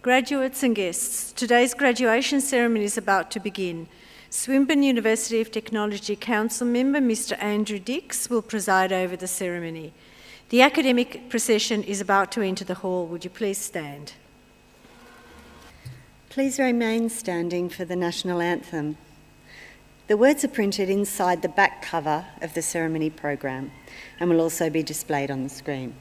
Graduates and guests, today's graduation ceremony is about to begin. Swinburne University of Technology Council member Mr. Andrew Dix will preside over the ceremony. The academic procession is about to enter the hall. Would you please stand? Please remain standing for the national anthem. The words are printed inside the back cover of the ceremony program and will also be displayed on the screen.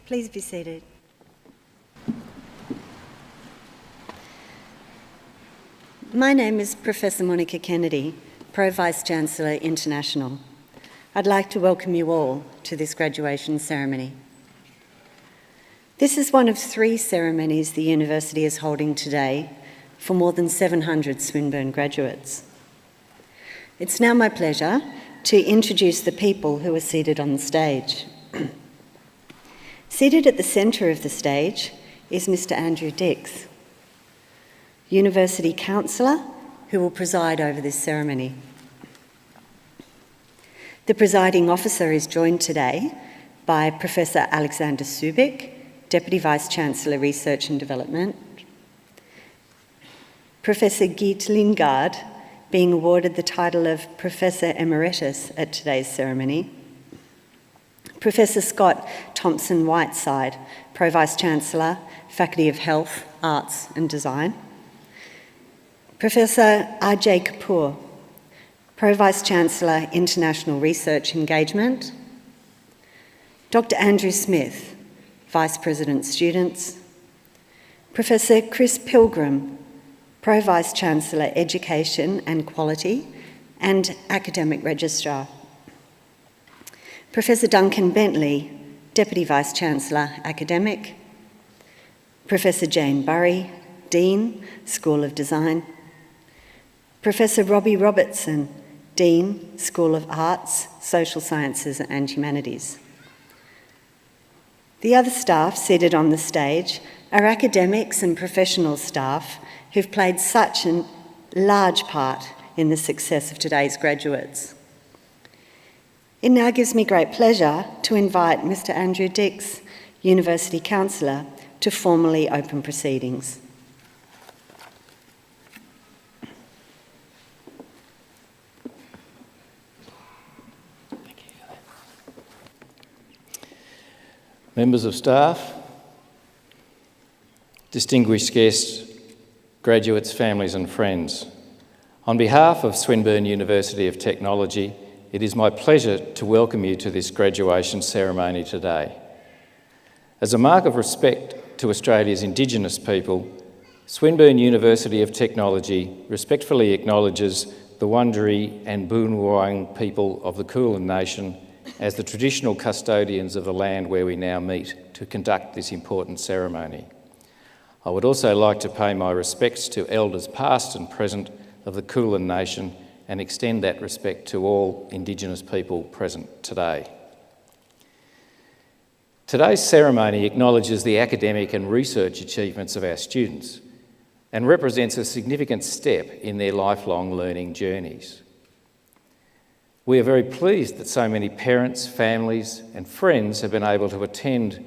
Please be seated. My name is Professor Monica Kennedy, Pro Vice-Chancellor International. I'd like to welcome you all to this graduation ceremony. This is one of 3 ceremonies the university is holding today for more than 700 Swinburne graduates. It's now my pleasure to introduce the people who are seated on the stage. Seated at the centre of the stage is Mr. Andrew Dix, University Councillor, who will preside over this ceremony. The presiding officer is joined today by Professor Alexander Subic, Deputy Vice-Chancellor Research and Development, Professor Geert Lingard, being awarded the title of Professor Emeritus at today's ceremony, Professor Scott Thompson-Whiteside, Pro Vice-Chancellor, Faculty of Health, Arts and Design, Professor Ajay Kapoor, Pro Vice-Chancellor, International Research Engagement, Dr. Andrew Smith, Vice President Students, Professor Chris Pilgrim, Pro Vice-Chancellor, Education and Quality and Academic Registrar, Professor Duncan Bentley, Deputy Vice-Chancellor, Academic, Professor Jane Burry, Dean, School of Design, Professor Robbie Robertson, Dean, School of Arts, Social Sciences and Humanities. The other staff seated on the stage are academics and professional staff who've played such a large part in the success of today's graduates. It now gives me great pleasure to invite Mr. Andrew Dix, University Councillor, to formally open proceedings. Members of staff, distinguished guests, graduates, families and friends. On behalf of Swinburne University of Technology, it is my pleasure to welcome you to this graduation ceremony today. As a mark of respect to Australia's Indigenous people, Swinburne University of Technology respectfully acknowledges the Wurundjeri and Boonwurrung people of the Kulin Nation as the traditional custodians of the land where we now meet to conduct this important ceremony. I would also like to pay my respects to elders past and present of the Kulin Nation and extend that respect to all Indigenous people present today. Today's ceremony acknowledges the academic and research achievements of our students and represents a significant step in their lifelong learning journeys. We are very pleased that so many parents, families and friends have been able to attend,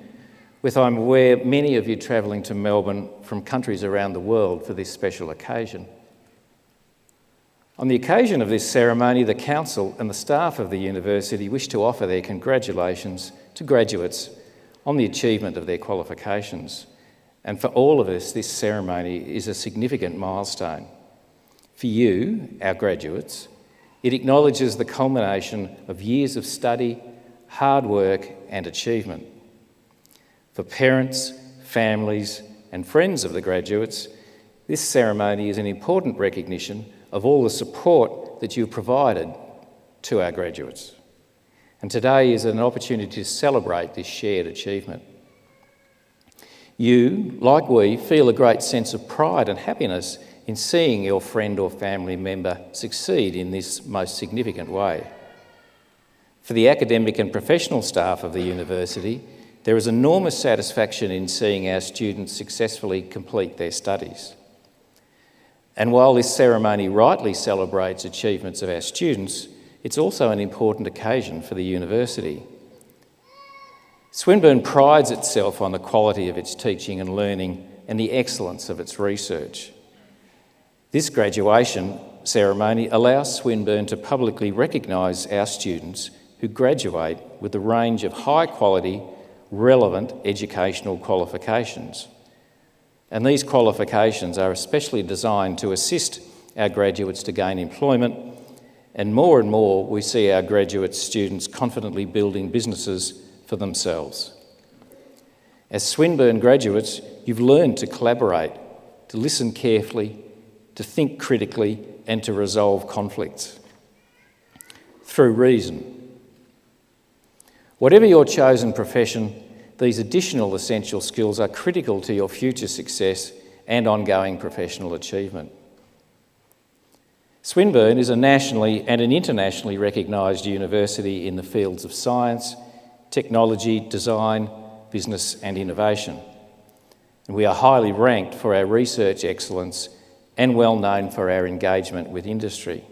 with, I'm aware, many of you travelling to Melbourne from countries around the world for this special occasion. On the occasion of this ceremony, the Council and the staff of the University wish to offer their congratulations to graduates on the achievement of their qualifications. And for all of us, this ceremony is a significant milestone. For you, our graduates, it acknowledges the culmination of years of study, hard work and achievement. For parents, families and friends of the graduates, this ceremony is an important recognition of all the support that you've provided to our graduates. And today is an opportunity to celebrate this shared achievement. You, like we, feel a great sense of pride and happiness in seeing your friend or family member succeed in this most significant way. For the academic and professional staff of the university, there is enormous satisfaction in seeing our students successfully complete their studies. And while this ceremony rightly celebrates achievements of our students, it's also an important occasion for the university. Swinburne prides itself on the quality of its teaching and learning and the excellence of its research. This graduation ceremony allows Swinburne to publicly recognise our students who graduate with a range of high-quality, relevant educational qualifications. And these qualifications are especially designed to assist our graduates to gain employment, and more we see our graduate students confidently building businesses for themselves. As Swinburne graduates, you've learned to collaborate, to listen carefully, to think critically and to resolve conflicts through reason. Whatever your chosen profession, these additional essential skills are critical to your future success and ongoing professional achievement. Swinburne is a nationally and an internationally recognised university in the fields of science, technology, design, business and innovation. And we are highly ranked for our research excellence and well known for our engagement with industry.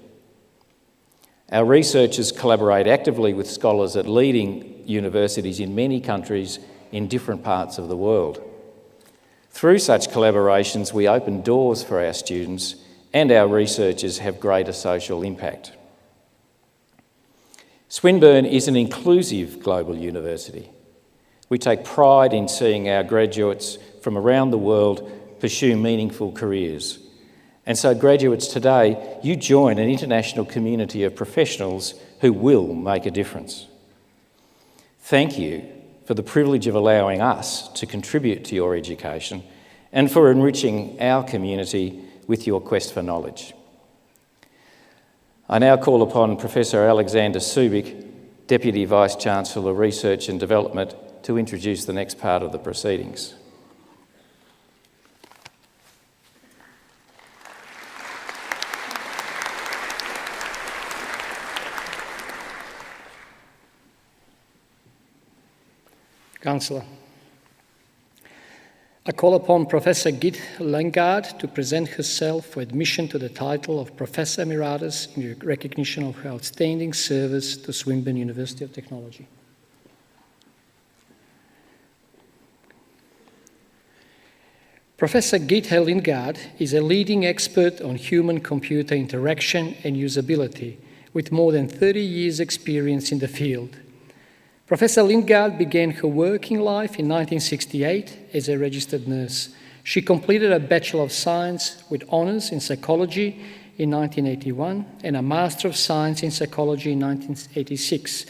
Our researchers collaborate actively with scholars at leading universities in many countries in different parts of the world. Through such collaborations, we open doors for our students and our researchers have greater social impact. Swinburne is an inclusive global university. We take pride in seeing our graduates from around the world pursue meaningful careers. And so graduates today, you join an international community of professionals who will make a difference. Thank you for the privilege of allowing us to contribute to your education and for enriching our community with your quest for knowledge. I now call upon Professor Alexander Subic, Deputy Vice-Chancellor, Research and Development, to introduce the next part of the proceedings. Councillor, I call upon Professor Git Lengard to present herself for admission to the title of Professor Emeritus in recognition of her outstanding service to Swinburne University of Technology. Professor Git Lengard is a leading expert on human-computer interaction and usability with more than 30 years' experience in the field. Professor Lengard began her working life in 1968 as a registered nurse. She completed a Bachelor of Science with honours in psychology in 1981 and a Master of Science in Psychology in 1986,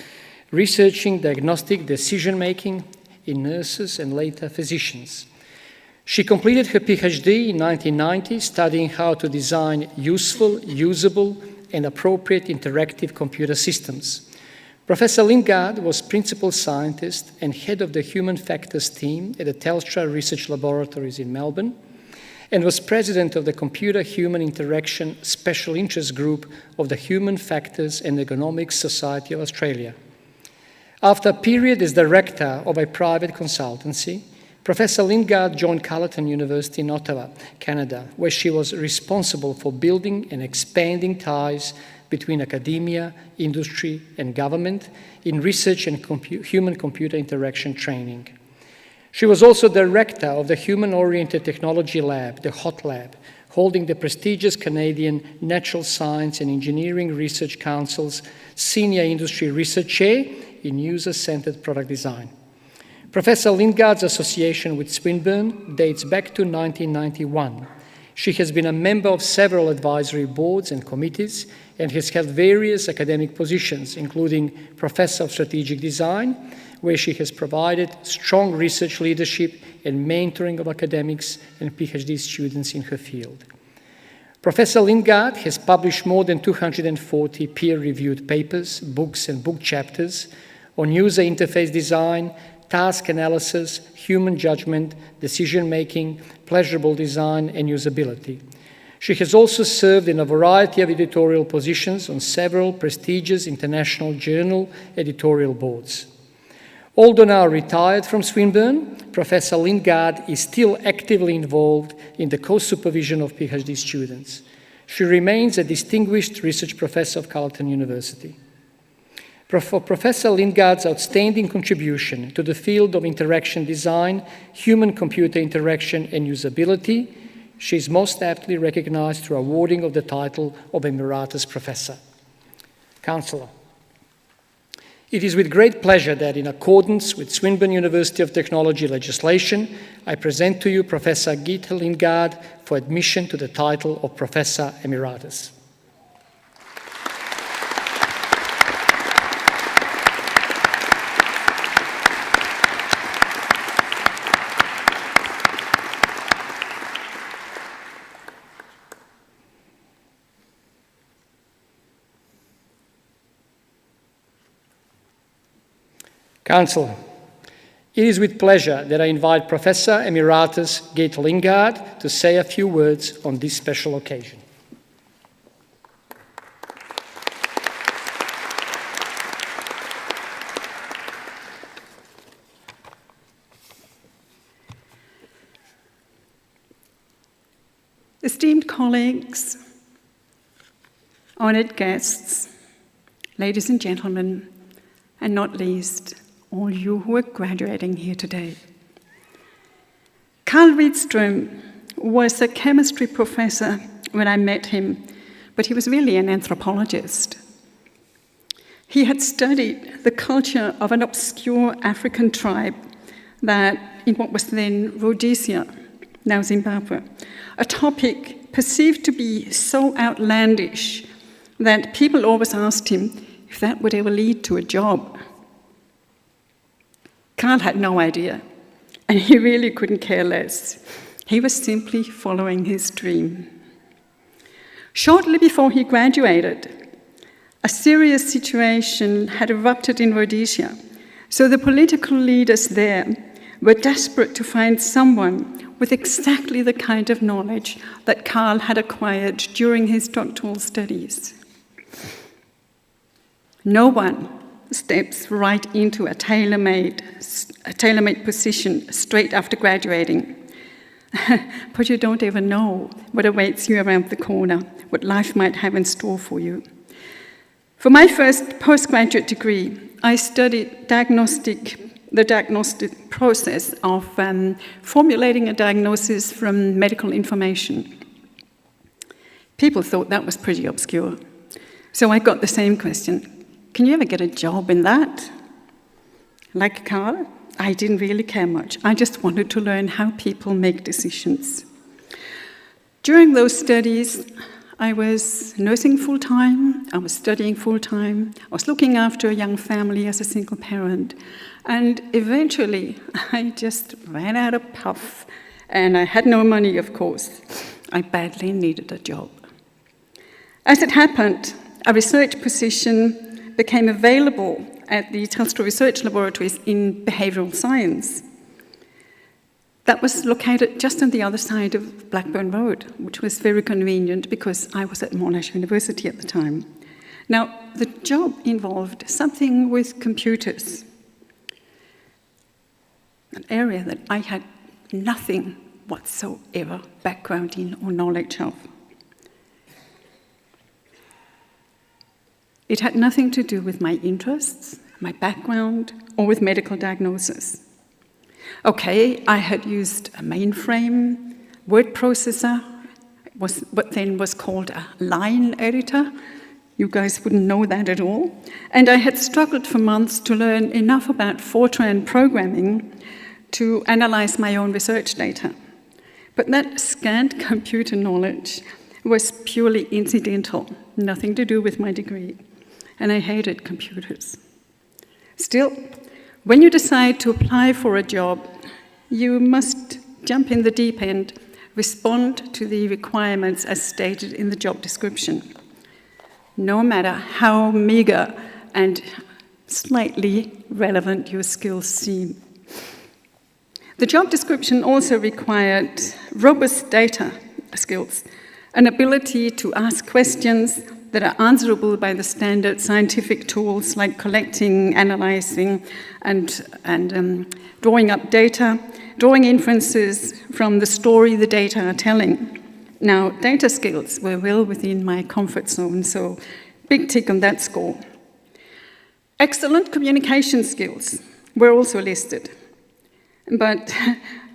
researching diagnostic decision-making in nurses and later physicians. She completed her PhD in 1990, studying how to design useful, usable, and appropriate interactive computer systems. Professor Lengard was Principal Scientist and Head of the Human Factors team at the Telstra Research Laboratories in Melbourne, and was President of the Computer-Human Interaction Special Interest Group of the Human Factors and Ergonomics Society of Australia. After a period as Director of a private consultancy, Professor Lengard joined Carleton University in Ottawa, Canada, where she was responsible for building and expanding ties between academia, industry, and government in research and human-computer interaction training. She was also director of the Human-Oriented Technology Lab, the HOT Lab, holding the prestigious Canadian Natural Science and Engineering Research Council's Senior Industry Research Chair in User-Centered Product Design. Professor Lingard's association with Swinburne dates back to 1991. She has been a member of several advisory boards and committees and has held various academic positions, including Professor of Strategic Design, where she has provided strong research leadership and mentoring of academics and PhD students in her field. Professor Lingard has published more than 240 peer-reviewed papers, books, and book chapters on user interface design, task analysis, human judgment, decision-making, pleasurable design, and usability. She has also served in a variety of editorial positions on several prestigious international journal editorial boards. Although now retired from Swinburne, Professor Lingard is still actively involved in the co-supervision of PhD students. She remains a distinguished research professor of Carleton University. For Professor Lingard's outstanding contribution to the field of interaction design, human-computer interaction, and usability, she is most aptly recognized through awarding of the title of Emeritus Professor. Councillor, it is with great pleasure that, in accordance with Swinburne University of Technology legislation, I present to you Professor Geeta Lingard for admission to the title of Professor Emeritus. Councillor, it is with pleasure that I invite Professor Emeritus Geeta Lingard to say a few words on this special occasion. Esteemed colleagues, honoured guests, ladies and gentlemen, and not least, all you who are graduating here today. Carl Rydström was a chemistry professor when I met him, but he was really an anthropologist. He had studied the culture of an obscure African tribe that in what was then Rhodesia, now Zimbabwe, a topic perceived to be so outlandish that people always asked him if that would ever lead to a job. Carl had no idea, and he really couldn't care less. He was simply following his dream. Shortly before he graduated, a serious situation had erupted in Rhodesia, so the political leaders there were desperate to find someone with exactly the kind of knowledge that Carl had acquired during his doctoral studies. No one steps right into a tailor-made position straight after graduating. But you don't ever know what awaits you around the corner, what life might have in store for you. For my first postgraduate degree, I studied the diagnostic process of formulating a diagnosis from medical information. People thought that was pretty obscure. So I got the same question. Can you ever get a job in that? Like Carl, I didn't really care much. I just wanted to learn how people make decisions. During those studies, I was nursing full-time, I was studying full-time, I was looking after a young family as a single parent, and eventually I just ran out of puff, and I had no money, of course. I badly needed a job. As it happened, a research position became available at the Telstra Research Laboratories in behavioural science. That was located just on the other side of Blackburn Road, which was very convenient because I was at Monash University at the time. Now, the job involved something with computers, an area that I had nothing whatsoever background in or knowledge of. It had nothing to do with my interests, my background, or with medical diagnosis. Okay, I had used a mainframe, word processor, what then was called a line editor. You guys wouldn't know that at all. And I had struggled for months to learn enough about Fortran programming to analyze my own research data. But that scant computer knowledge was purely incidental, nothing to do with my degree. And I hated computers. Still, when you decide to apply for a job, you must jump in the deep end, respond to the requirements as stated in the job description, no matter how meager and slightly relevant your skills seem. The job description also required robust data skills, an ability to ask questions that are answerable by the standard scientific tools like collecting, analyzing, and drawing up data, drawing inferences from the story the data are telling. Now, data skills were well within my comfort zone, so big tick on that score. Excellent communication skills were also listed, but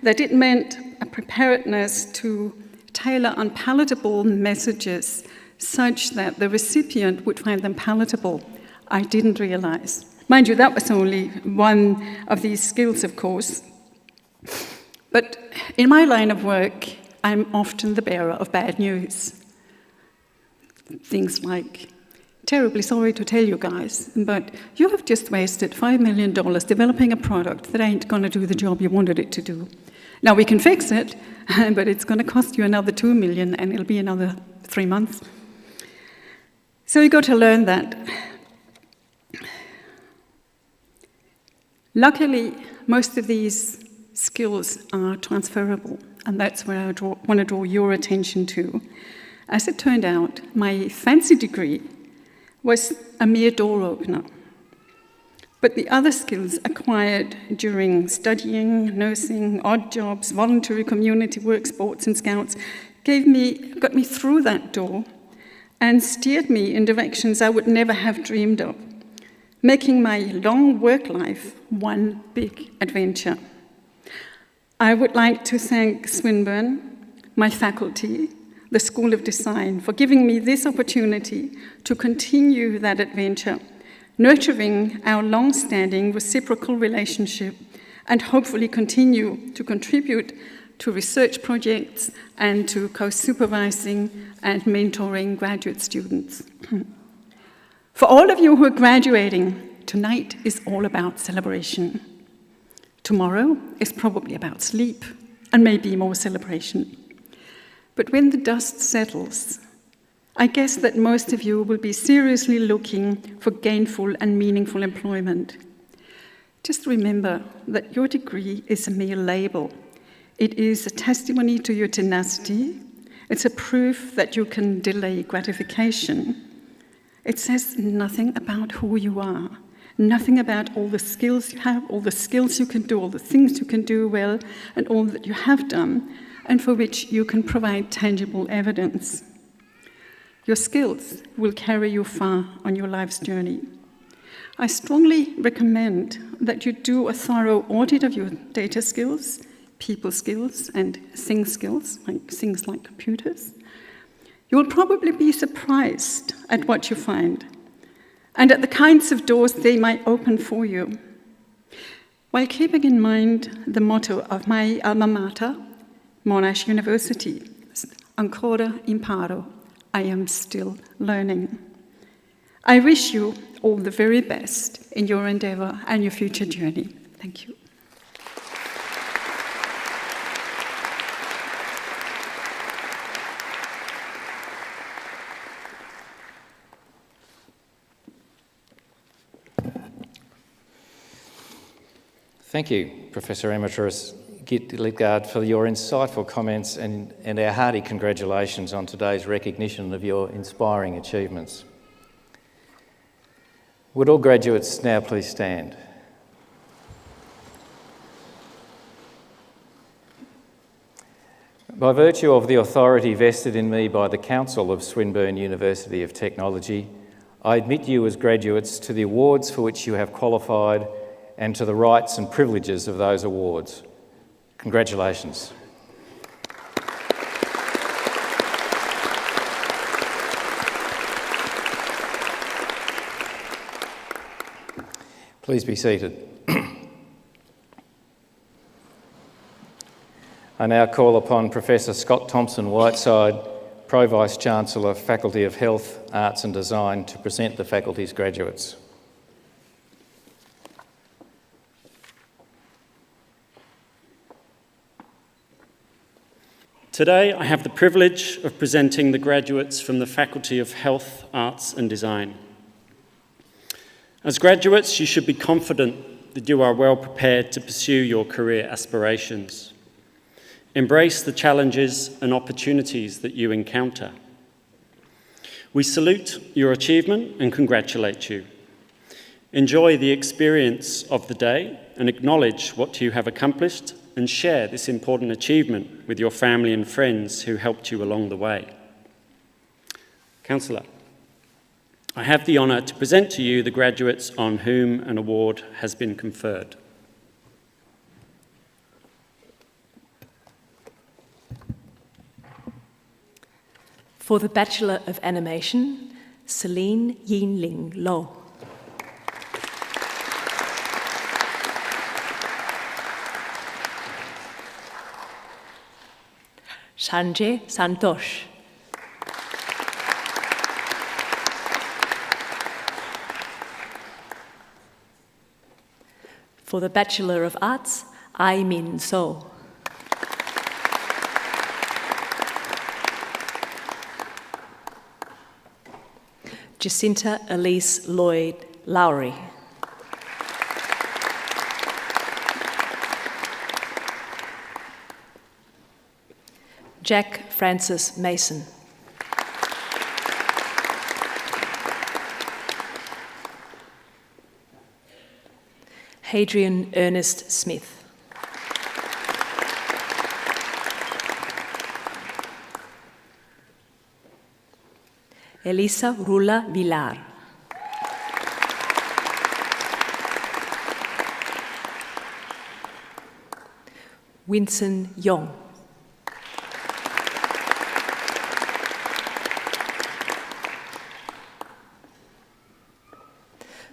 that it meant a preparedness to tailor unpalatable messages such that the recipient would find them palatable, I didn't realize. Mind you, that was only one of these skills, of course. But in my line of work, I'm often the bearer of bad news. Things like, terribly sorry to tell you guys, but you have just wasted $5 million developing a product that ain't going to do the job you wanted it to do. Now, we can fix it, but it's going to cost you another $2 million, and it'll be another 3 months. So you got to learn that. Luckily, most of these skills are transferable, and that's where I want to draw your attention to. As it turned out, my fancy degree was a mere door opener. But the other skills acquired during studying, nursing, odd jobs, voluntary community work, sports and scouts, got me through that door and steered me in directions I would never have dreamed of, making my long work life one big adventure. I would like to thank Swinburne, my faculty, the School of Design, for giving me this opportunity to continue that adventure, nurturing our long-standing reciprocal relationship and hopefully continue to contribute to research projects and to co-supervising and mentoring graduate students. For all of you who are graduating, tonight is all about celebration. Tomorrow is probably about sleep and maybe more celebration. But when the dust settles, I guess that most of you will be seriously looking for gainful and meaningful employment. Just remember that your degree is a mere label. It is a testimony to your tenacity. It's a proof that you can delay gratification. It says nothing about who you are, nothing about all the skills you have, all the skills you can do, all the things you can do well, and all that you have done, and for which you can provide tangible evidence. Your skills will carry you far on your life's journey. I strongly recommend that you do a thorough audit of your data skills, people skills, and things skills, like things like computers. You'll probably be surprised at what you find and at the kinds of doors they might open for you, while keeping in mind the motto of my alma mater, Monash University, Ancora imparo, I am still learning. I wish you all the very best in your endeavor and your future journey. Thank you. Thank you, Professor Emeritus Lidgard, for your insightful comments and our hearty congratulations on today's recognition of your inspiring achievements. Would all graduates now please stand? By virtue of the authority vested in me by the Council of Swinburne University of Technology, I admit you as graduates to the awards for which you have qualified and to the rights and privileges of those awards. Congratulations. Please be seated. I now call upon Professor Scott Thompson-Whiteside, Pro Vice-Chancellor, Faculty of Health, Arts and Design, to present the faculty's graduates. Today, I have the privilege of presenting the graduates from the Faculty of Health, Arts and Design. As graduates, you should be confident that you are well prepared to pursue your career aspirations. Embrace the challenges and opportunities that you encounter. We salute your achievement and congratulate you. Enjoy the experience of the day and acknowledge what you have accomplished, and share this important achievement with your family and friends who helped you along the way. Councillor, I have the honour to present to you the graduates on whom an award has been conferred. For the Bachelor of Animation, Celine Yinling Lo. Sanjay Santosh. For the Bachelor of Arts, Ai Min So. Jacinta Elise Lloyd Lowry. Jack Francis Mason. Hadrian Ernest Smith. Elisa Rula Villar. Winston Yong.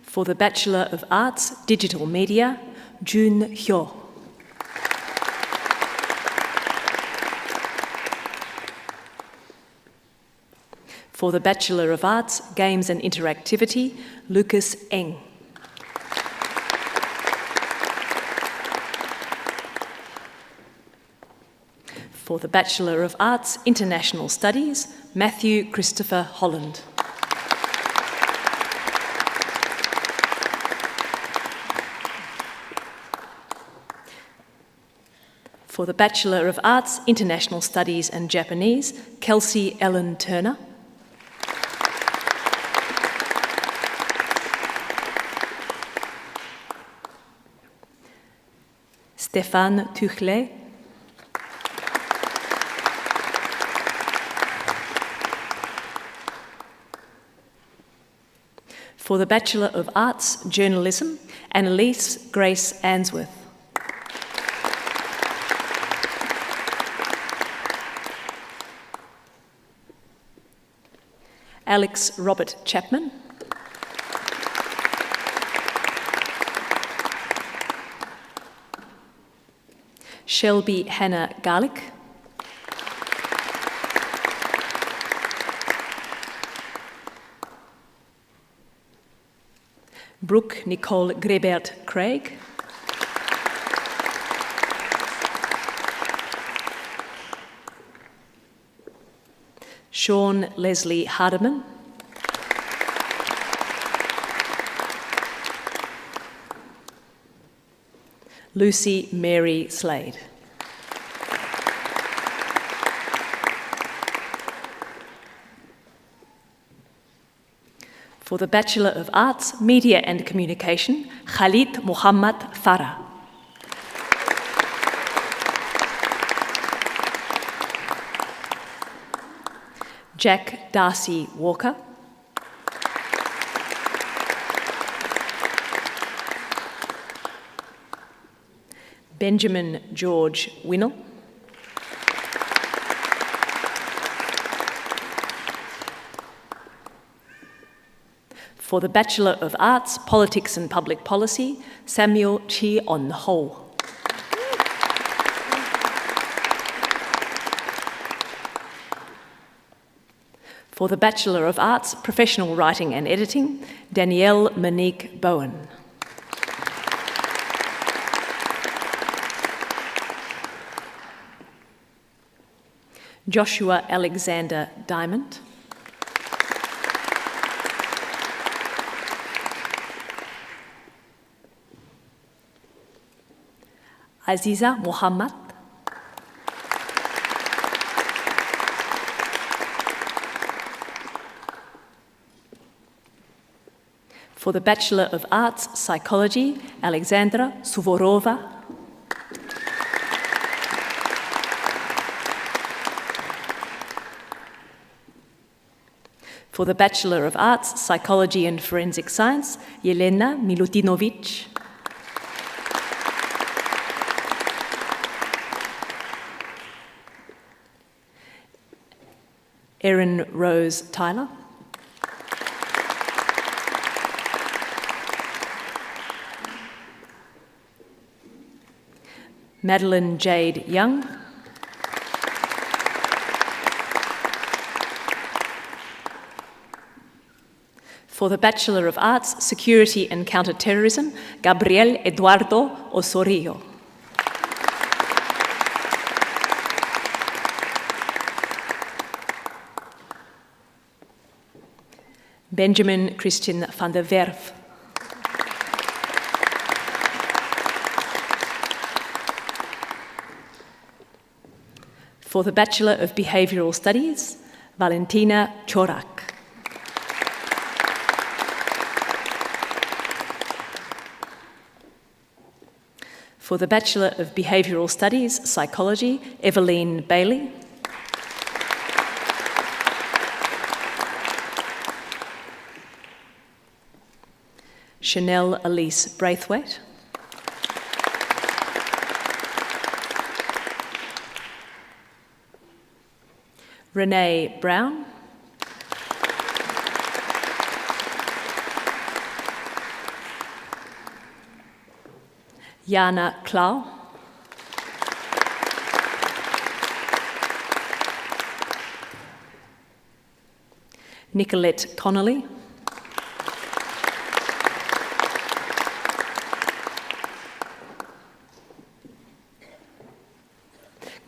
For the Bachelor of Arts, Digital Media, Jun Hyo. For the Bachelor of Arts, Games and Interactivity, Lucas Eng. For the Bachelor of Arts, International Studies, Matthew Christopher Holland. For the Bachelor of Arts, International Studies and Japanese, Kelsey Ellen Turner. Stéphane Tuchlet. For the Bachelor of Arts, Journalism, Annalise Grace Answorth. Alex Robert Chapman. Shelby Hannah Garlick. Brooke Nicole Grebert Craig. Sean Leslie Hardiman. Lucy Mary Slade. For the Bachelor of Arts, Media and Communication, Khalid Muhammad Farah. Jack Darcy Walker. Benjamin George Winnell. For the Bachelor of Arts, Politics and Public Policy, Samuel Chi On Ho. For the Bachelor of Arts, Professional Writing and Editing, Danielle Monique Bowen. Joshua Alexander Diamond. Aziza Muhammad. For the Bachelor of Arts, Psychology, Alexandra Suvorova. For the Bachelor of Arts, Psychology and Forensic Science, Yelena Milutinovic. Erin Rose Tyler. Madeline Jade Young. For the Bachelor of Arts, Security and Counter-Terrorism, Gabriel Eduardo Osorio. Benjamin Christian van der Werf. For the Bachelor of Behavioural Studies, Valentina Chorak. For the Bachelor of Behavioural Studies, Psychology, Eveline Bailey. Chanel Elise Braithwaite. Renee Brown. Jana Klau. Nicolette Connolly.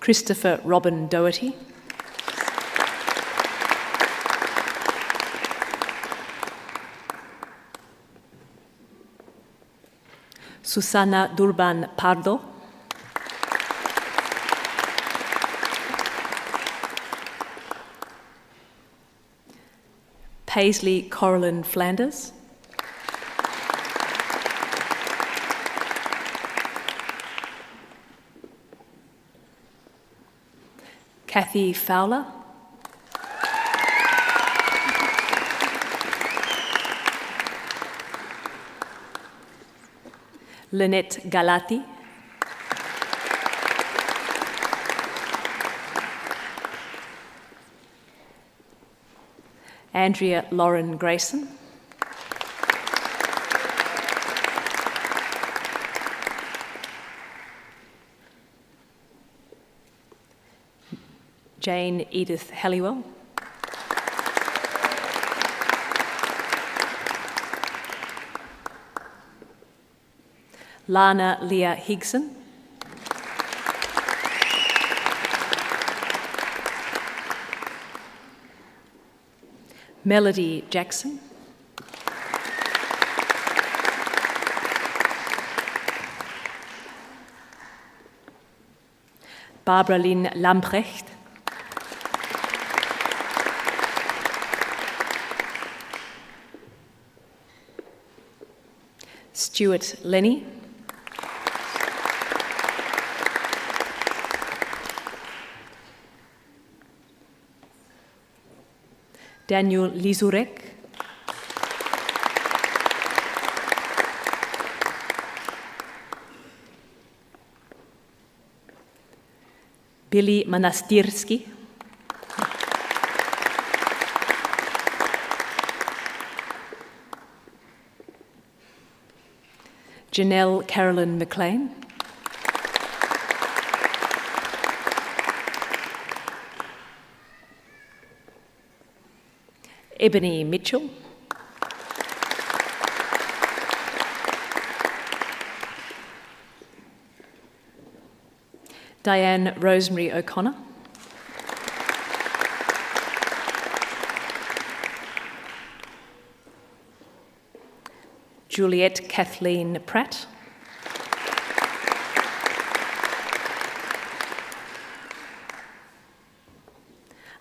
Christopher Robin Doherty. Susana Durban Pardo. Paisley Coralyn Flanders. Kathy Fowler. Lynette Galati. Andrea Lauren Grayson. Jane Edith Halliwell. Lana Leah Higson. Melody Jackson. Barbara Lynn Lamprecht. Stuart Lenny. Daniel Lizurek. Billy Manastirski. Janelle Carolyn McLean. Ebony Mitchell. Diane Rosemary O'Connor. Juliette Kathleen Pratt.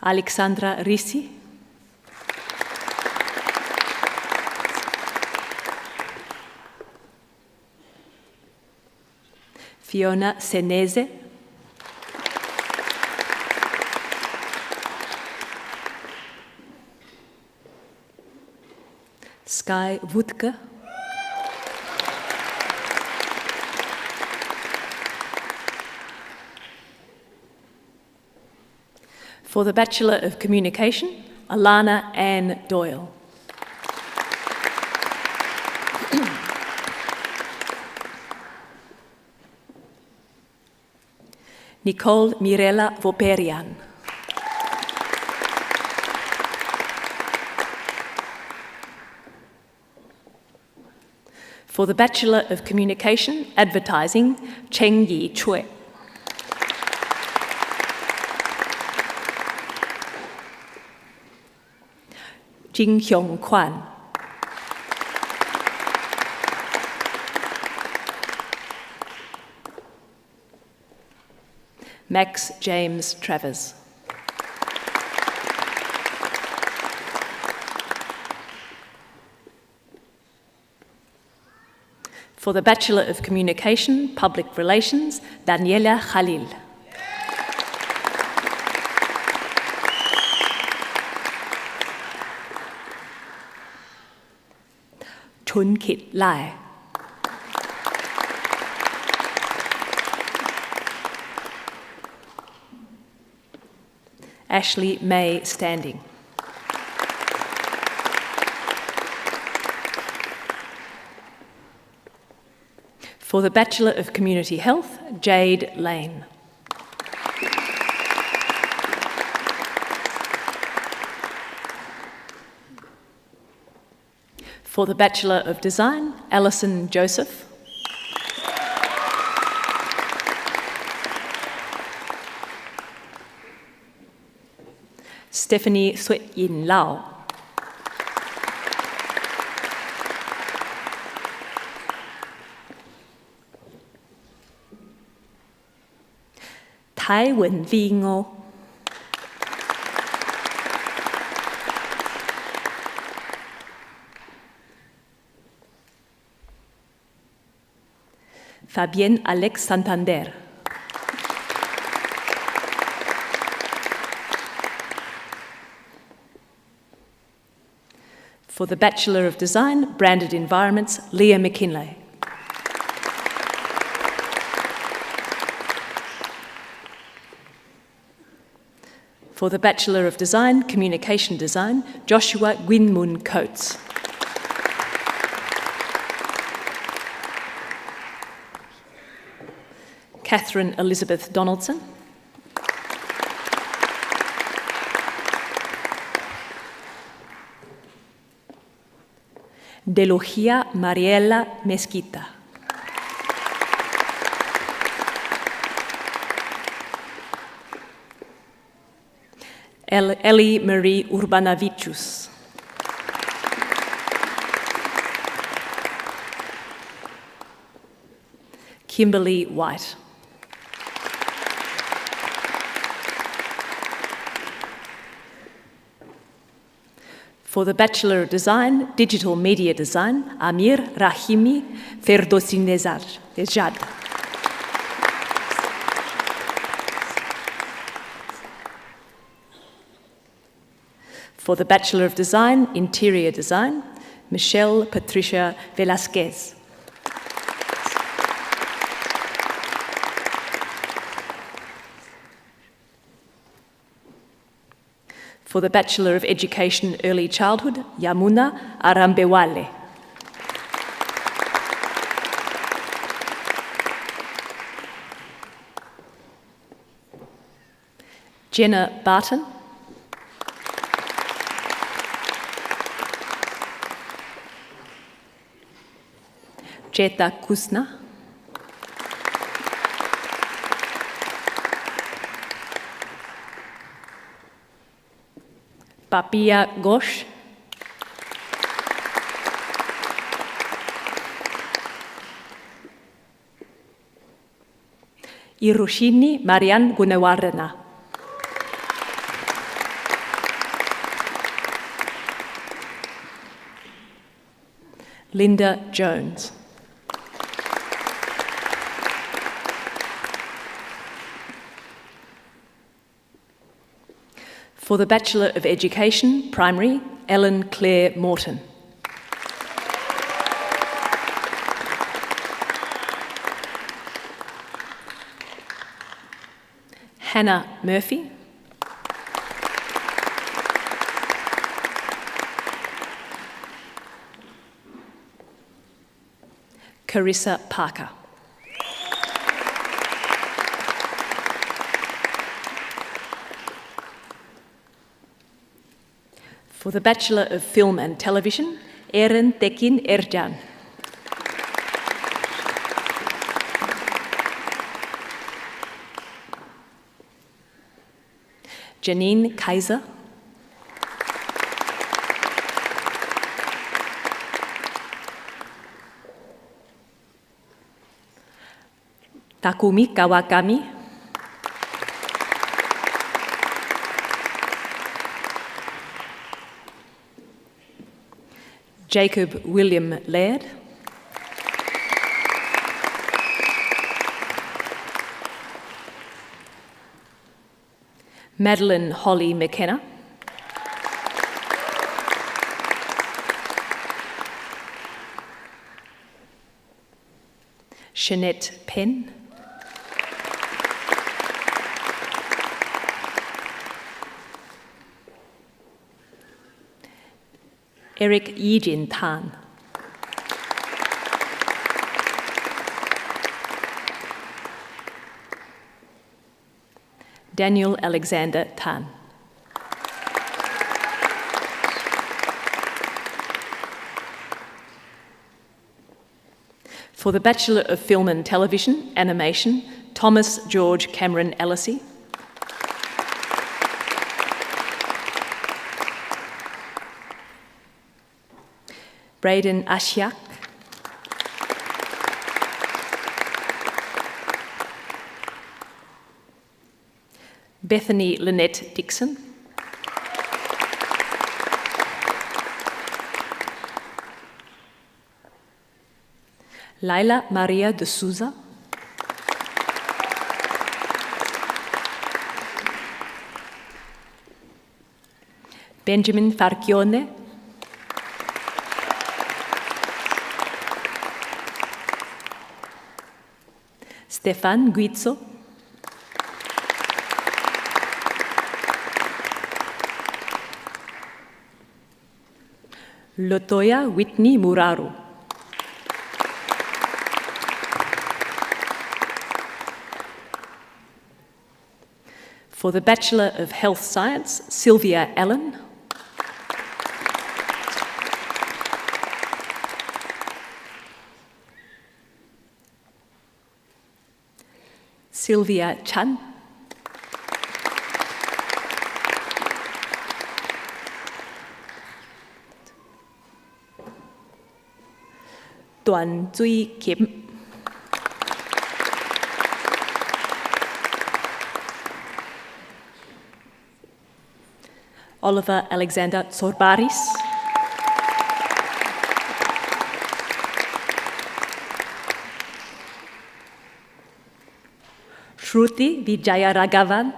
Alexandra Risi. Fiona Senese. Sky Wutke. For the Bachelor of Communication, Alana Ann Doyle. Nicole Mirella Voperian. For the Bachelor of Communication, Advertising, Cheng Yi Chue. Jing Hyung Kwan. Max James Travers. For the Bachelor of Communication, Public Relations, Daniela Khalil. Chun Kit Lai. Ashley May Standing. For the Bachelor of Community Health, Jade Lane. For the Bachelor of Design, Alison Joseph. Stephanie Suet Yin Lau. Tai Wen Vi Ngo. Fabienne Alex Santander. For the Bachelor of Design, Branded Environments, Leah McKinlay. For the Bachelor of Design, Communication Design, Joshua Gwynmun Coates. Catherine Elizabeth Donaldson. Delogia Mariela Mesquita. Ellie Marie Urbanavicius. Kimberly White. For the Bachelor of Design, Digital Media Design, Amir Rahimi Ferdowsinejad. For the Bachelor of Design, Interior Design, Michelle Patricia Velasquez. For the Bachelor of Education, Early Childhood, Yamuna Arambewale. Jenna Barton, Jeta Kusna, Papia Ghosh, Irushini Marian Gunawarna, Linda Jones, for the Bachelor of Education, Primary, Ellen Claire Morton. Hannah Murphy. Carissa Parker. For the Bachelor of Film and Television, Erin Tekin Erjan. Janine Kaiser. Takumi Kawakami. Jacob William Laird. Madeline Holly McKenna. Shanette Penn. Eric Yijin Tan. Daniel Alexander Tan. For the Bachelor of Film and Television, Animation, Thomas George Cameron Ellisy. Braden Ashiak. Bethany Lynette Dixon. Laila Maria de Souza. Benjamin Farchione. Stefan Guizzo. Lotoya Whitney Muraru. For the Bachelor of Health Science, Sylvia Allen. Sylvia Chan. Tuan Duy Kim. Oliver Alexander Zorbaris. Shruti Vijayaraghavan.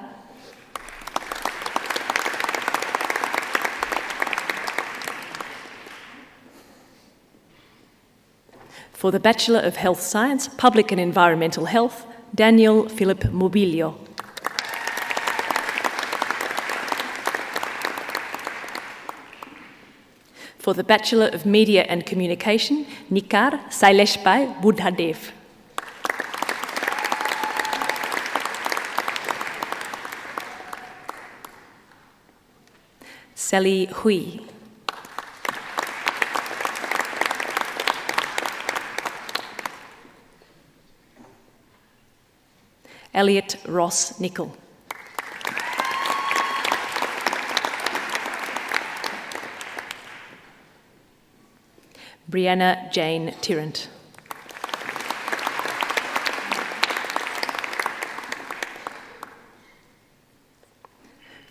For the Bachelor of Health Science, Public and Environmental Health, Daniel Philip Mobilio. For the Bachelor of Media and Communication, Nikar Saileshbhai Budhadev. Sally Hui. Elliot Ross Nicol. Brianna Jane Tyrant.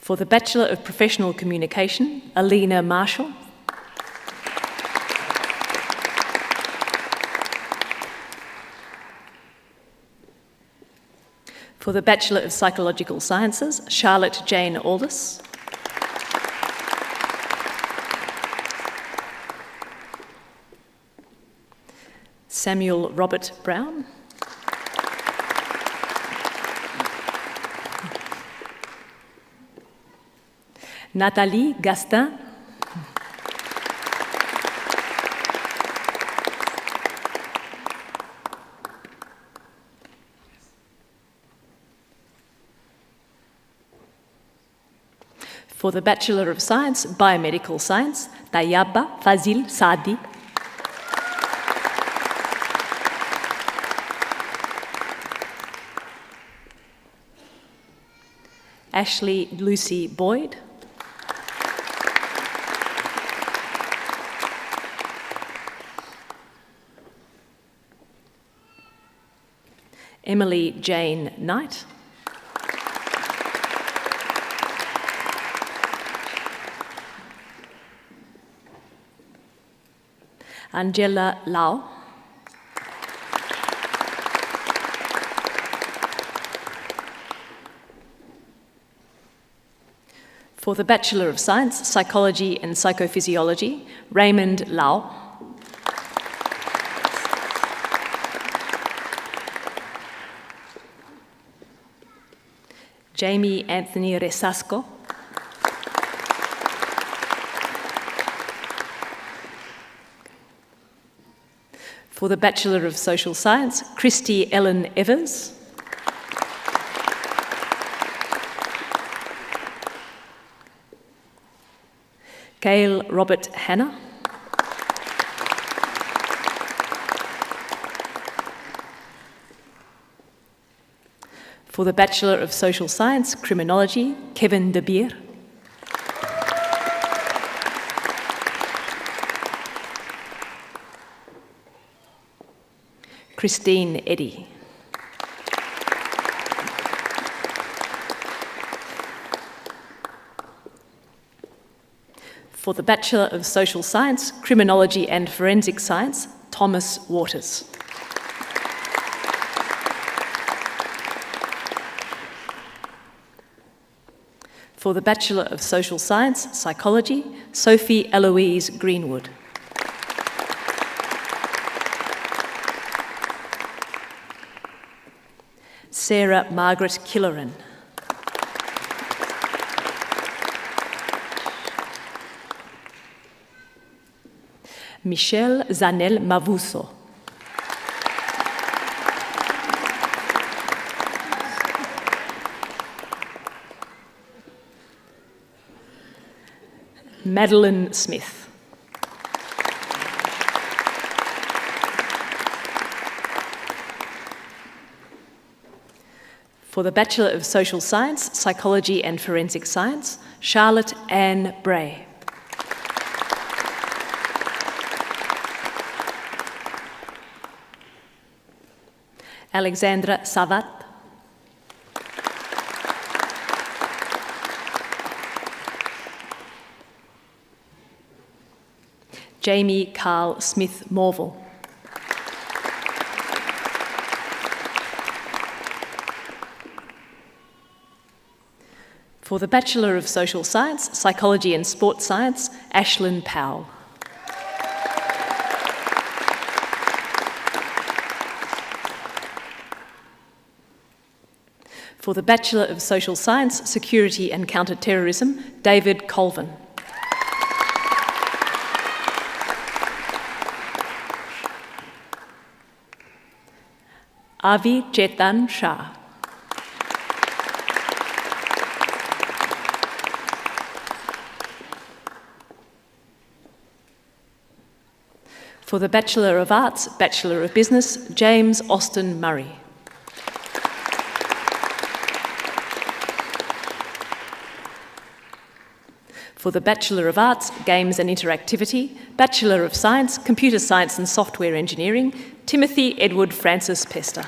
For the Bachelor of Professional Communication, Alina Marshall. For the Bachelor of Psychological Sciences, Charlotte Jane Aldous. Samuel Robert Brown. Nathalie Gastin. For the Bachelor of Science, Biomedical Science, Tayyaba Fazil Saadi. Ashley Lucy Boyd. Emily Jane Knight. Angela Lau. For the Bachelor of Science, Psychology and Psychophysiology, Raymond Lau. Jamie Anthony Resasco. For the Bachelor of Social Science, Christy Ellen Evers. Gail Robert Hanna. For the Bachelor of Social Science, Criminology, Kevin De Beer. Christine Eddy. For the Bachelor of Social Science, Criminology and Forensic Science, Thomas Waters. For the Bachelor of Social Science, Psychology, Sophie Eloise Greenwood. Sarah Margaret Killeran. Michelle Zanel Mavuso. Madeline Smith. For the Bachelor of Social Science, Psychology and Forensic Science, Charlotte Ann Bray. Alexandra Savat. Jamie Carl Smith Morville. For the Bachelor of Social Science, Psychology and Sports Science, Ashlyn Powell. For the Bachelor of Social Science, Security and Counter-Terrorism, David Colvin. Avi Chetan Shah. For the Bachelor of Arts, Bachelor of Business, James Austin Murray. For the Bachelor of Arts, Games and Interactivity, Bachelor of Science, Computer Science and Software Engineering, Timothy Edward Francis Pester.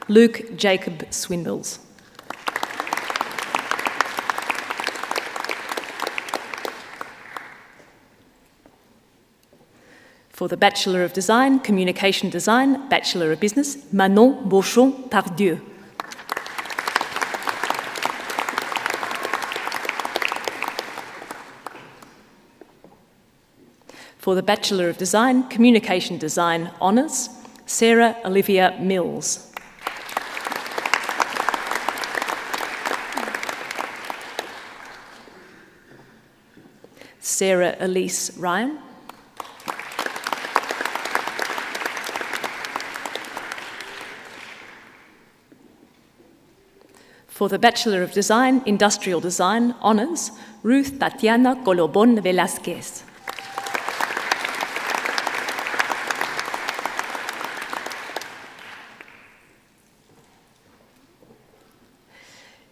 Luke Jacob Swindles. For the Bachelor of Design, Communication Design, Bachelor of Business, Manon Beauchamp Tardieu. For the Bachelor of Design, Communication Design Honours, Sarah Olivia Mills. Sarah Elise Ryan. For the Bachelor of Design, Industrial Design Honours, Ruth Tatiana Colobon Velázquez.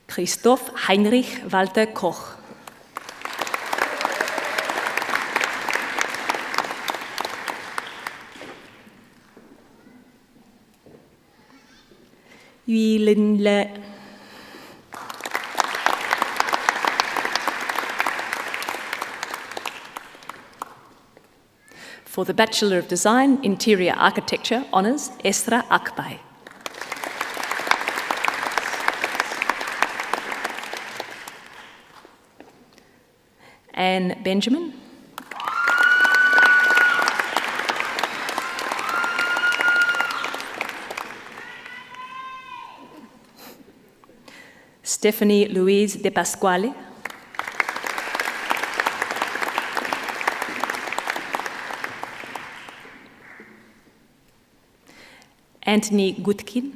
Christoph Heinrich Walter Koch. Yu Lin Le. For the Bachelor of Design, Interior Architecture Honours, Esra Akbay. Anne Benjamin. Stephanie Louise De Pasquale. Anthony Gutkin.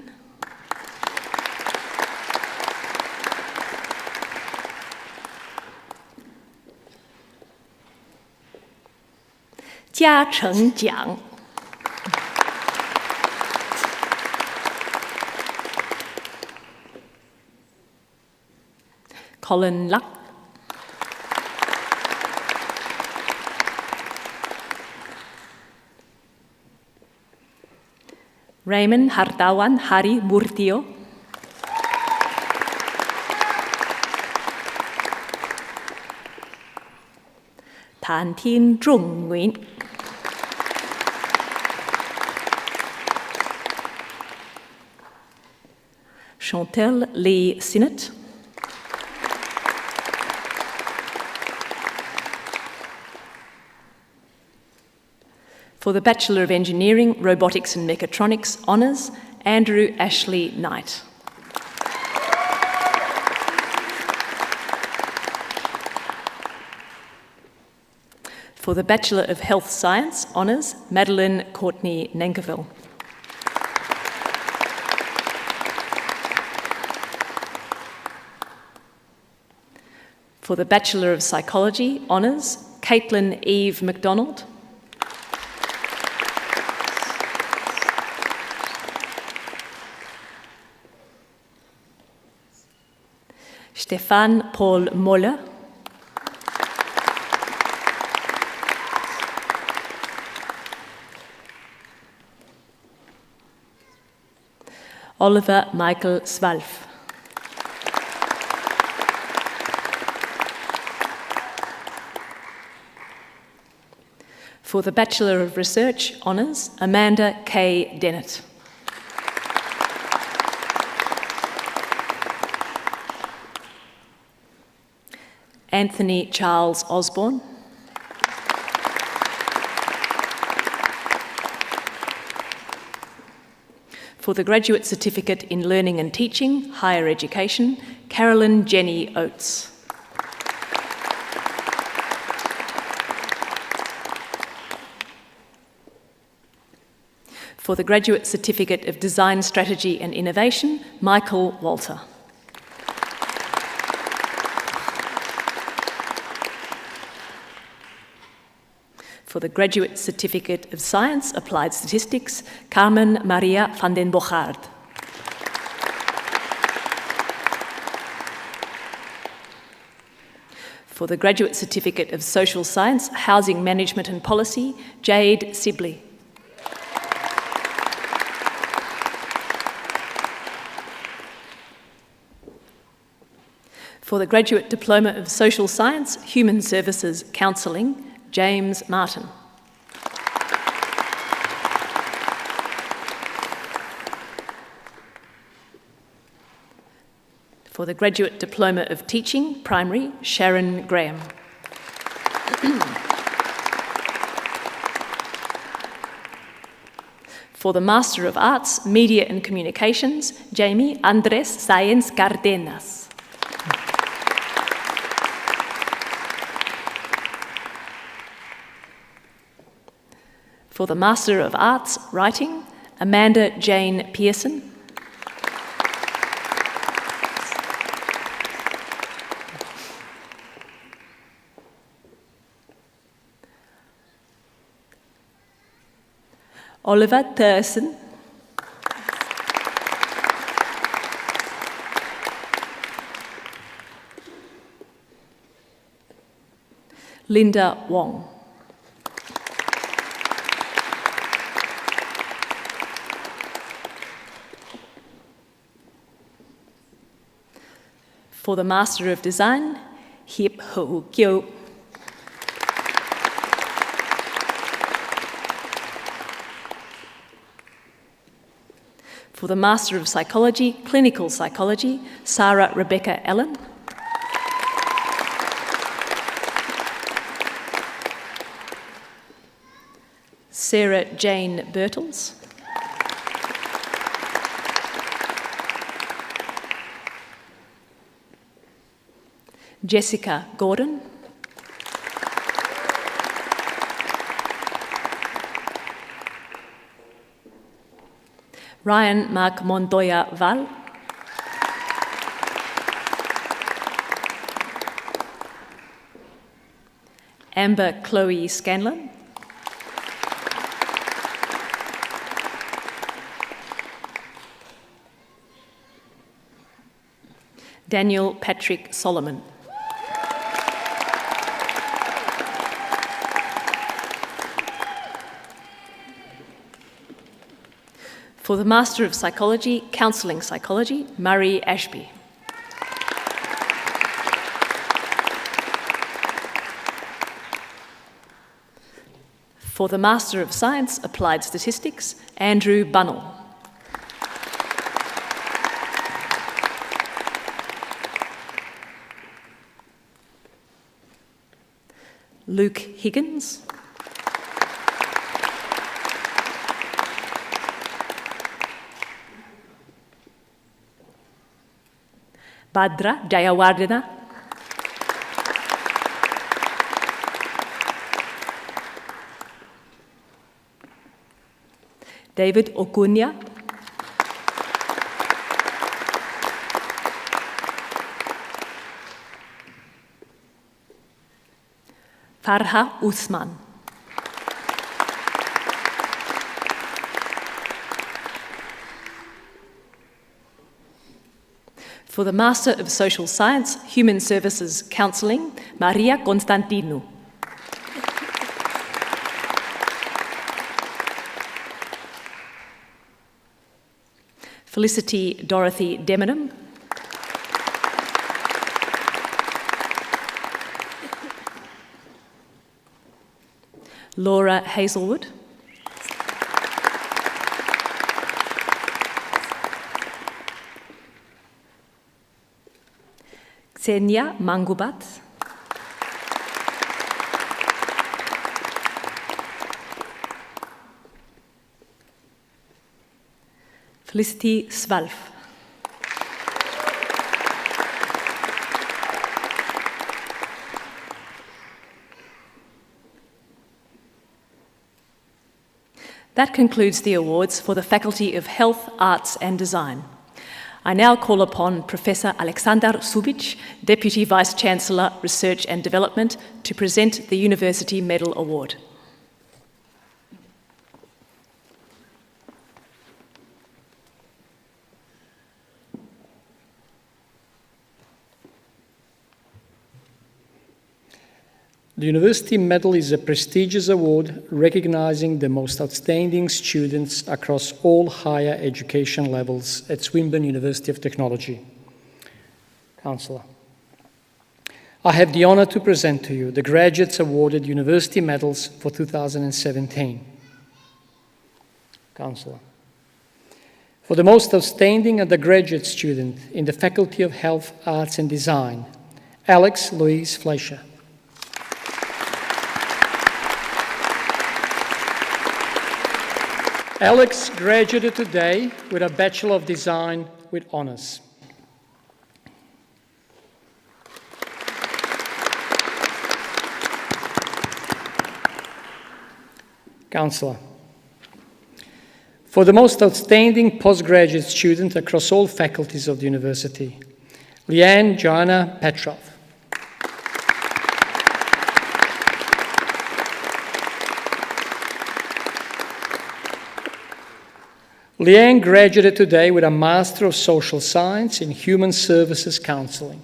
Jia Cheng Jiang. Colin Luck. Raymond Hartawan Hari Murtio. Tan Tin Trung Nguyen. Chantel Lee Sinnott. For the Bachelor of Engineering, Robotics and Mechatronics Honours, Andrew Ashley Knight. For the Bachelor of Health Science Honours, Madeline Courtney Nankerville. For the Bachelor of Psychology Honours, Caitlin Eve MacDonald. Stefan Paul Moller. Oliver Michael Swalf. For the Bachelor of Research Honours, Amanda K. Dennett. Anthony Charles Osborne. For the Graduate Certificate in Learning and Teaching, Higher Education, Carolyn Jenny Oates. For the Graduate Certificate of Design Strategy and Innovation, Michael Walter. For the Graduate Certificate of Science, Applied Statistics, Carmen Maria van den Bogaert. For the Graduate Certificate of Social Science, Housing Management and Policy, Jade Sibley. For the Graduate Diploma of Social Science, Human Services, Counselling, James Martin. For the Graduate Diploma of Teaching, Primary, Sharon Graham. For the Master of Arts, Media and Communications, Jamie Andrés Sáenz Cardenas. For the Master of Arts, Writing, Amanda Jane Pearson. Oliver Thurston. Linda Wong. For the Master of Design, Hip Ho Kyo. For the Master of Psychology, Clinical Psychology, Sarah Rebecca Allen. Sarah Jane Birtles. Jessica Gordon. Ryan Mark Montoya Val. Amber Chloe Scanlon. Daniel Patrick Solomon. For the Master of Psychology, Counselling Psychology, Murray Ashby. For the Master of Science, Applied Statistics, Andrew Bunnell. Luke Higgins. Bhadra Jayawardena. David Okunya. Farha Usman. For the Master of Social Science, Human Services Counselling, Maria Constantinou. Felicity Dorothy Debenham. Laura Hazelwood. Xenia Mangubat. Felicity Svalf. That concludes the awards for the Faculty of Health, Arts and Design. I now call upon Professor Aleksandar Subic, Deputy Vice-Chancellor, Research and Development, to present the University Medal Award. The University Medal is a prestigious award recognizing the most outstanding students across all higher education levels at Swinburne University of Technology. Councillor, I have the honour to present to you the graduates awarded University Medals for 2017. Councillor, for the most outstanding undergraduate student in the Faculty of Health, Arts and Design, Alex Louise Fleischer. Alex graduated today with a Bachelor of Design with honours. Councillor, for the most outstanding postgraduate student across all faculties of the university, Leanne Joanna Petrov. Leanne graduated today with a Master of Social Science in Human Services Counselling.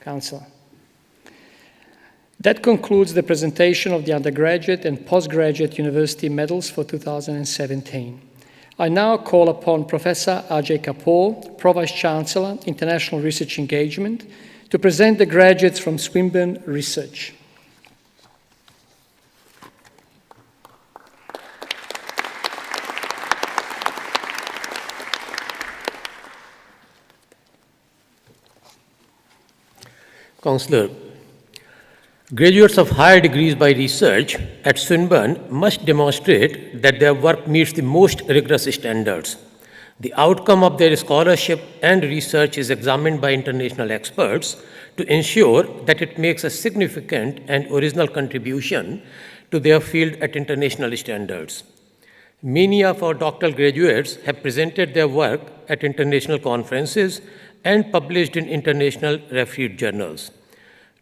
Councillor, that concludes the presentation of the undergraduate and postgraduate university medals for 2017. I now call upon Professor Ajay Kapoor, Pro-Vice Chancellor, International Research Engagement, to present the graduates from Swinburne Research. Councillor, graduates of higher degrees by research at Swinburne must demonstrate that their work meets the most rigorous standards. The outcome of their scholarship and research is examined by international experts to ensure that it makes a significant and original contribution to their field at international standards. Many of our doctoral graduates have presented their work at international conferences and published in international refereed journals.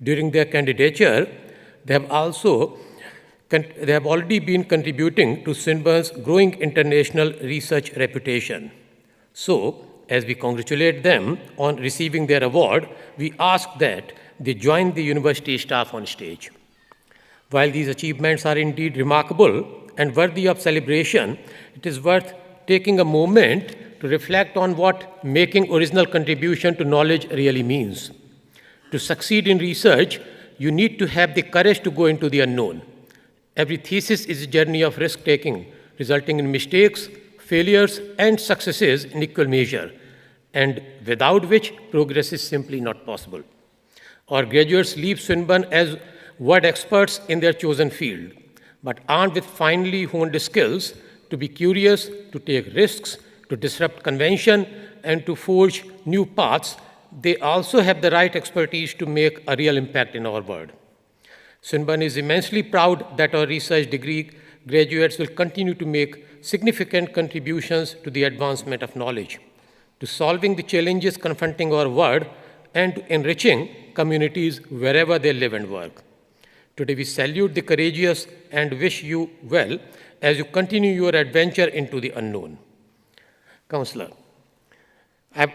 During their candidature, they have already been contributing to Swinburne's growing international research reputation. So, as we congratulate them on receiving their award, we ask that they join the university staff on stage. While these achievements are indeed remarkable and worthy of celebration, it is worth taking a moment to reflect on what making original contribution to knowledge really means. To succeed in research, you need to have the courage to go into the unknown. Every thesis is a journey of risk-taking, resulting in mistakes, failures, and successes in equal measure, and without which progress is simply not possible. Our graduates leave Swinburne as word experts in their chosen field, but armed with finely honed skills to be curious, to take risks, to disrupt convention, and to forge new paths. They also have the right expertise to make a real impact in our world. Swinburne is immensely proud that our research degree graduates will continue to make significant contributions to the advancement of knowledge, to solving the challenges confronting our world, and to enriching communities wherever they live and work. Today we salute the courageous and wish you well as you continue your adventure into the unknown. Councillor, I have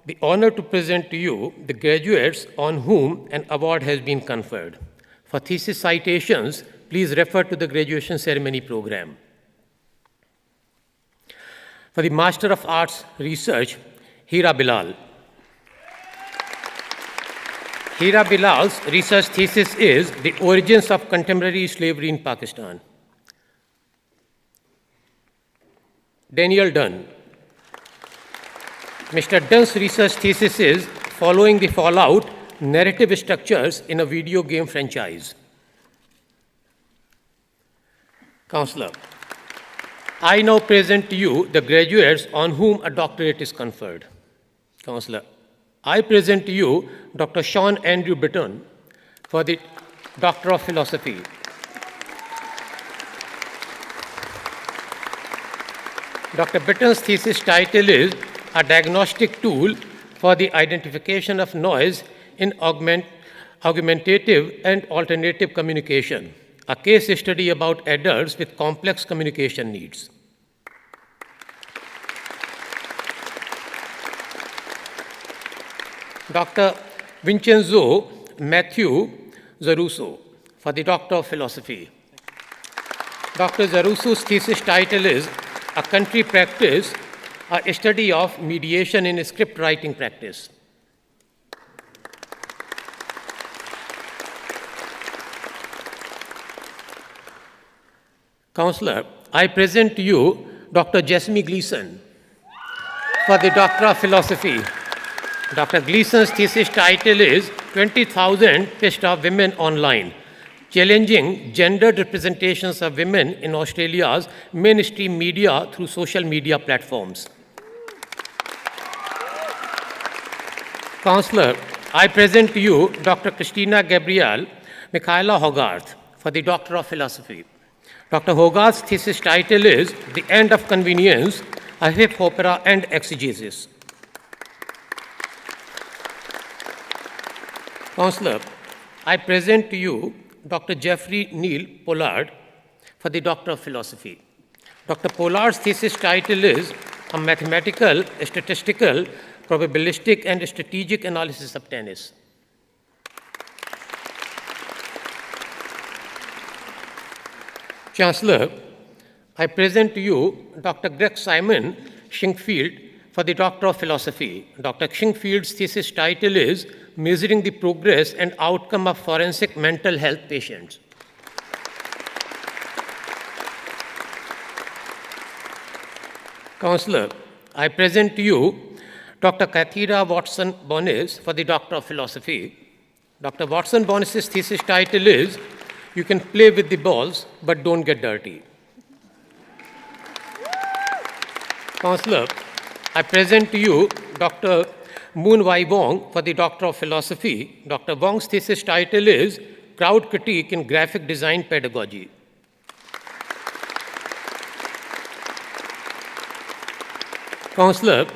the honor to present to you the graduates on whom an award has been conferred. For thesis citations, please refer to the graduation ceremony program. For the Master of Arts Research, Hira Bilal. Hira Bilal's research thesis is The Origins of Contemporary Slavery in Pakistan. Daniel Dunn. Mr. Dunn's research thesis is Following the Fallout, Narrative Structures in a Video Game Franchise. Councillor, I now present to you the graduates on whom a doctorate is conferred. Councillor, I present to you Dr. Sean Andrew Britton for the Doctor of Philosophy. Dr. Britton's thesis title is A Diagnostic Tool for the Identification of Noise in Augmentative and Alternative Communication, a case study about adults with complex communication needs. Dr. Vincenzo Matthew Zaruso for the Doctor of Philosophy. Dr. Zaruso's thesis title is A Country Practice, a study of mediation in script writing practice. Councillor, I present to you Dr. Jessamine Gleeson for the Doctor of Philosophy. Dr. Gleeson's thesis title is 20,000 Pissed Off Women Online, Challenging Gendered Representations of Women in Australia's Mainstream Media Through Social Media Platforms. Councillor, I present to you Dr. Christina Gabrielle Michaela Hogarth for the Doctor of Philosophy. Dr. Hogarth's thesis title is The End of Convenience, a Hip Opera and Exegesis. Councillor, I present to you Dr. Jeffrey Neil Pollard for the Doctor of Philosophy. Dr. Pollard's thesis title is A Mathematical, Statistical, Probabilistic and Strategic Analysis of Tennis. Chancellor, I present to you Dr. Greg Simon Shinkfield for the Doctor of Philosophy. Dr. Shinkfield's thesis title is Measuring the Progress and Outcome of Forensic Mental Health Patients. Councillor, I present to you Dr. Kathira Watson-Bonis for the Doctor of Philosophy. Dr. Watson-Bonis's thesis title is You Can Play with the Balls, but Don't Get Dirty. Councillor, I present to you Dr. Moon Wai Wong for the Doctor of Philosophy. Dr. Wong's thesis title is Crowd Critique in Graphic Design Pedagogy. Councillor,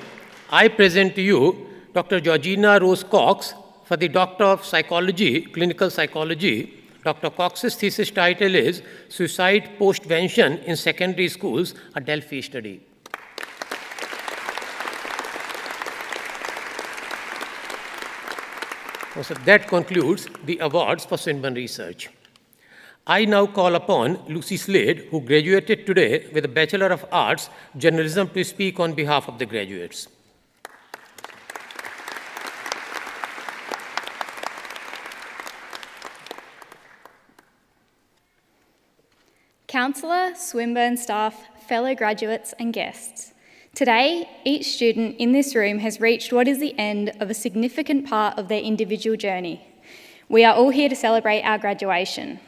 I present to you Dr. Georgina Rose Cox for the Doctor of Psychology, Clinical Psychology. Dr. Cox's thesis title is Suicide Postvention in Secondary Schools, a Delphi Study. So that concludes the awards for Swinburne research. I now call upon Lucy Slade, who graduated today with a Bachelor of Arts, Journalism, to speak on behalf of the graduates. Councillor, Swinburne staff, fellow graduates and guests. Today, each student in this room has reached what is the end of a significant part of their individual journey. We are all here to celebrate our graduation.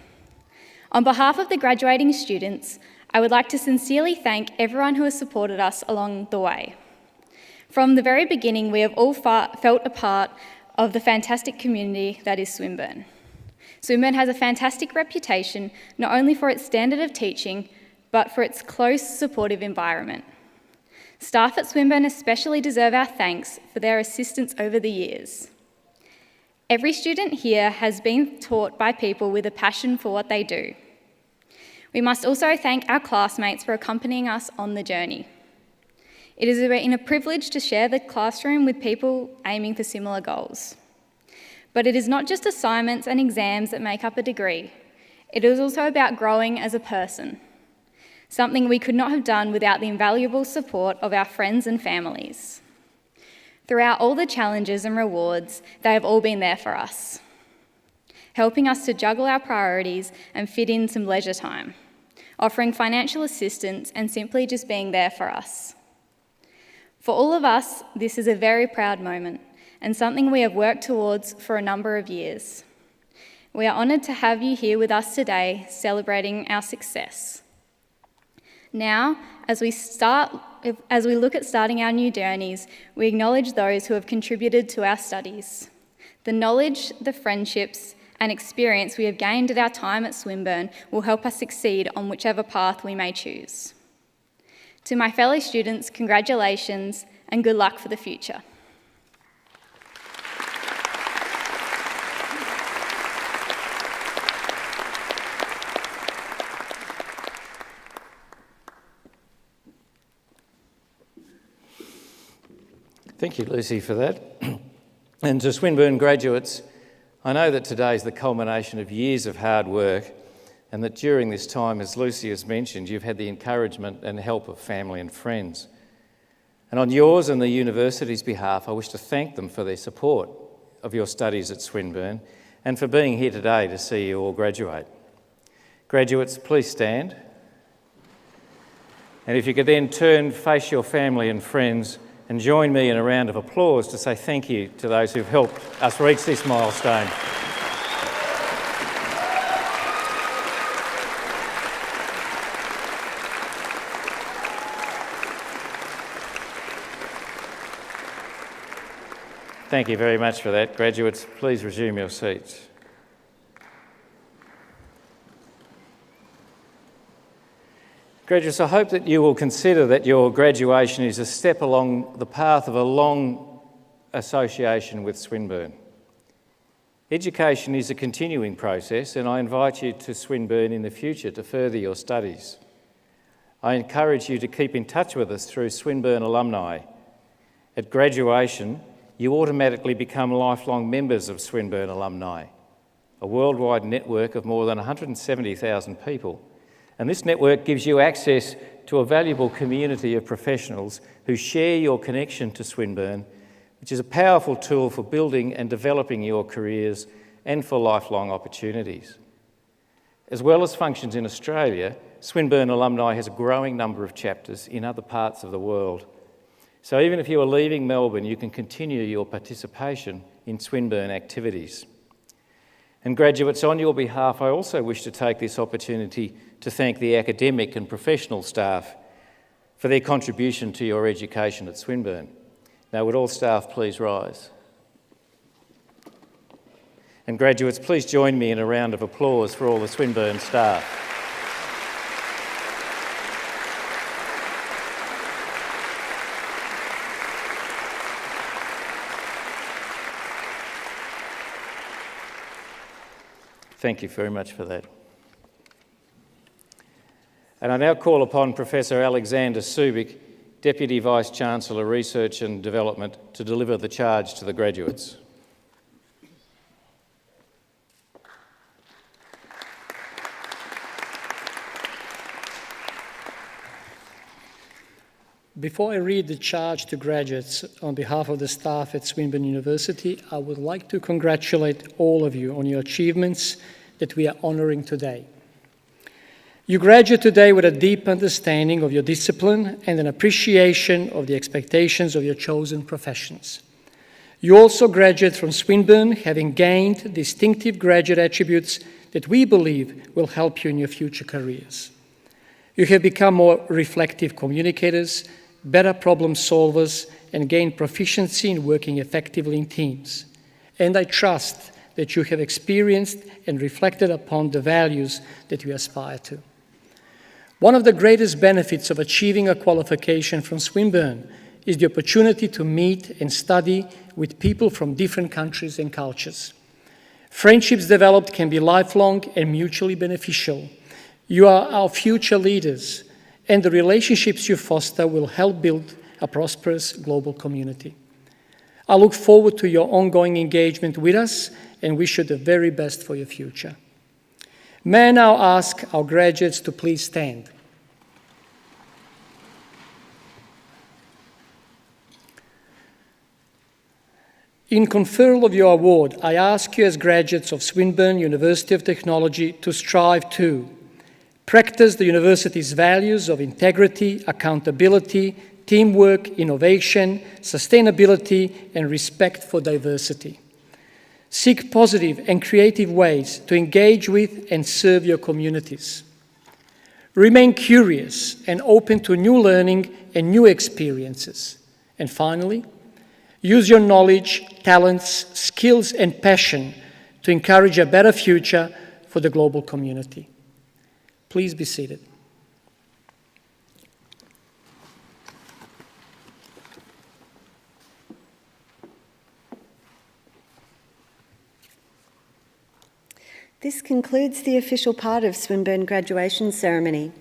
On behalf of the graduating students, I would like to sincerely thank everyone who has supported us along the way. From the very beginning, we have all felt a part of the fantastic community that is Swinburne. Swinburne has a fantastic reputation, not only for its standard of teaching, but for its close, supportive environment. Staff at Swinburne especially deserve our thanks for their assistance over the years. Every student here has been taught by people with a passion for what they do. We must also thank our classmates for accompanying us on the journey. It has been a privilege to share the classroom with people aiming for similar goals. But it is not just assignments and exams that make up a degree. It is also about growing as a person, something we could not have done without the invaluable support of our friends and families. Throughout all the challenges and rewards, they have all been there for us, helping us to juggle our priorities and fit in some leisure time, offering financial assistance and simply just being there for us. For all of us, this is a very proud moment and something we have worked towards for a number of years. We are honoured to have you here with us today, celebrating our success. Now, as we look at starting our new journeys, we acknowledge those who have contributed to our studies. The knowledge, the friendships, and experience we have gained at our time at Swinburne will help us succeed on whichever path we may choose. To my fellow students, congratulations and good luck for the future. Thank you, Lucy, for that. And to Swinburne graduates, I know that today is the culmination of years of hard work, and that during this time, as Lucy has mentioned, you've had the encouragement and help of family and friends. And on yours and the university's behalf, I wish to thank them for their support of your studies at Swinburne and for being here today to see you all graduate. Graduates, please stand. And if you could then turn, face your family and friends and join me in a round of applause to say thank you to those who've helped us reach this milestone. Thank you very much for that. Graduates, please resume your seats. Graduates, I hope that you will consider that your graduation is a step along the path of a long association with Swinburne. Education is a continuing process, and I invite you to Swinburne in the future to further your studies. I encourage you to keep in touch with us through Swinburne Alumni. At graduation, you automatically become lifelong members of Swinburne Alumni, a worldwide network of more than 170,000 people. And this network gives you access to a valuable community of professionals who share your connection to Swinburne, which is a powerful tool for building and developing your careers and for lifelong opportunities. As well as functions in Australia, Swinburne Alumni has a growing number of chapters in other parts of the world. So even if you are leaving Melbourne, you can continue your participation in Swinburne activities. And graduates, on your behalf, I also wish to take this opportunity to thank the academic and professional staff for their contribution to your education at Swinburne. Now, would all staff please rise? And graduates, please join me in a round of applause for all the Swinburne staff. Thank you very much for that. And I now call upon Professor Alexander Subik, Deputy Vice-Chancellor, Research and Development, to deliver the charge to the graduates. Before I read the charge to graduates on behalf of the staff at Swinburne University, I would like to congratulate all of you on your achievements that we are honouring today. You graduate today with a deep understanding of your discipline and an appreciation of the expectations of your chosen professions. You also graduate from Swinburne having gained distinctive graduate attributes that we believe will help you in your future careers. You have become more reflective communicators, better problem solvers, and gained proficiency in working effectively in teams. And I trust that you have experienced and reflected upon the values that you aspire to. One of the greatest benefits of achieving a qualification from Swinburne is the opportunity to meet and study with people from different countries and cultures. Friendships developed can be lifelong and mutually beneficial. You are our future leaders, and the relationships you foster will help build a prosperous global community. I look forward to your ongoing engagement with us and wish you the very best for your future. May I now ask our graduates to please stand. In conferral of your award, I ask you as graduates of Swinburne University of Technology to strive to practice the university's values of integrity, accountability, teamwork, innovation, sustainability, and respect for diversity. Seek positive and creative ways to engage with and serve your communities. Remain curious and open to new learning and new experiences. And finally, use your knowledge, talents, skills, and passion to encourage a better future for the global community. Please be seated. This concludes the official part of Swinburne graduation ceremony.